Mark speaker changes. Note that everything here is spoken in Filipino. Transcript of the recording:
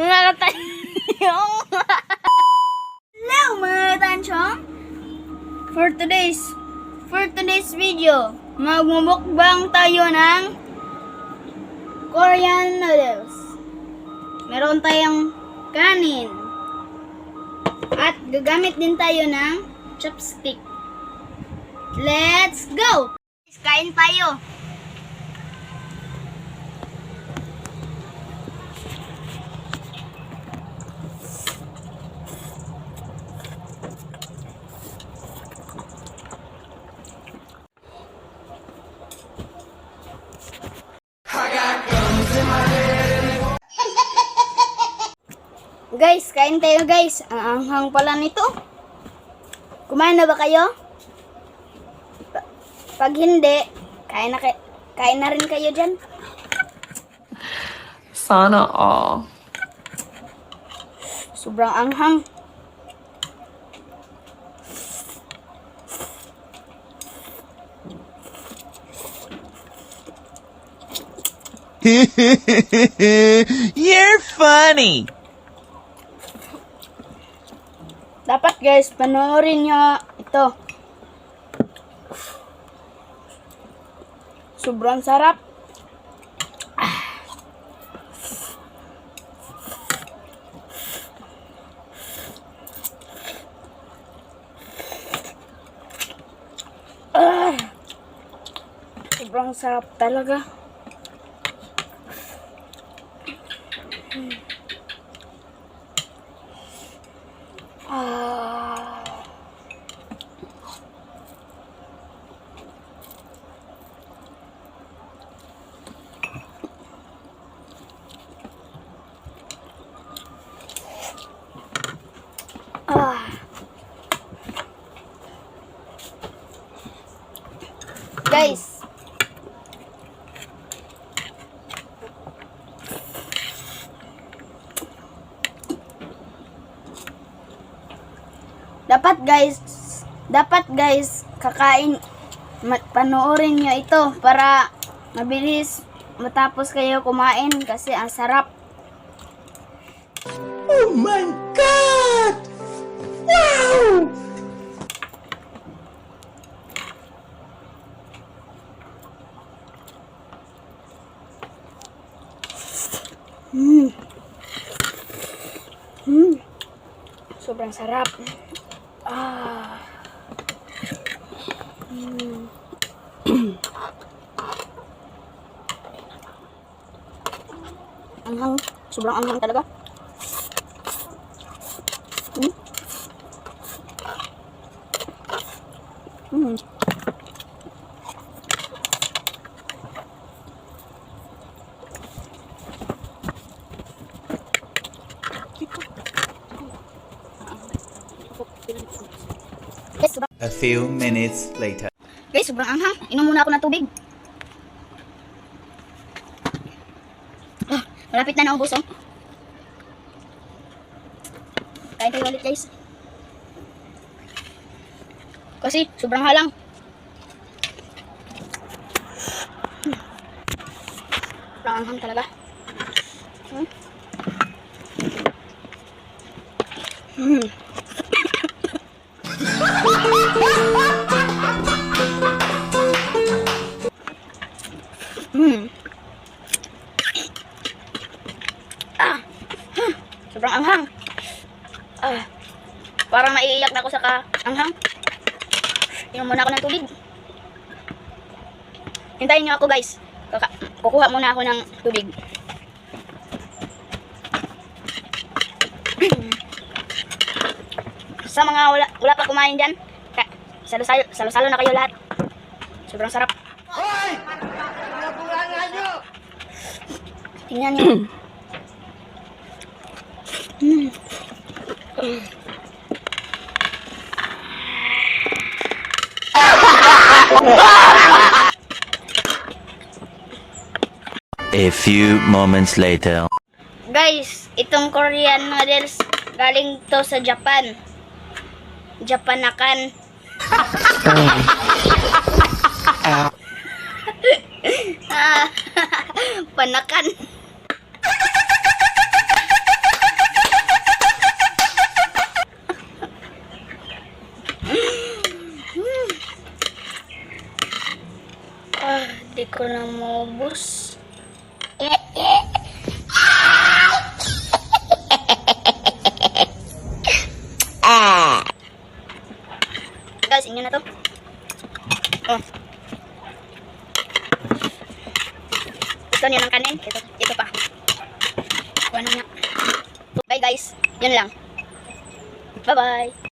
Speaker 1: Nakatayong. Hello mga tansyong. For today's video, magmumukbang tayo ng Korean noodles. Meron tayong kanin. At gagamit din tayo ng chopstick. Let's go! Kain tayo. Guys, kain tayo guys. Ang anghang pala nito. Kumain na ba kayo? Pag hindi, kain na rin kayo dyan.
Speaker 2: Sana all.
Speaker 1: Sobrang anghang.
Speaker 3: You're funny.
Speaker 1: Dapat guys, panoorin nyo ito. Sobrang sarap. Sobrang sarap talaga. Guys, dapat guys, panoorin nyo ito para mabilis matapos kayo kumain kasi ang sarap.
Speaker 3: Oh my God! Wow!
Speaker 1: Sobrang sarap. Anghang, sobrang anghang talaga.
Speaker 3: A few minutes later.
Speaker 1: Guys, sobrang anghang. Inom muna ako ng tubig. Malapit na naubos, oh. Kain tayo ulit, guys. Kasi, sobrang halang. Sobrang anghang talaga. Sobrang anghang. Parang naiiyak na ako sa anghang. Inom muna ako ng tubig. Hintayin nyo ako guys. Kukuha muna ako ng tubig. Sa mga wala pa kumain dyan, salo-salo na kayo lahat. Sobrang sarap.
Speaker 4: Hoy! Nabulangan nyo!
Speaker 1: Tingnan nyo.
Speaker 3: A few moments later.
Speaker 1: Guys, itong Korean noodles galing to sa Japan. Japanakan. Panakan. Di ko na maubos. Guys, inyo na to. Oh. Gusto niyo ng kanin? Ito pa. Kuha na nga. Bye guys. Yun lang. Bye-bye.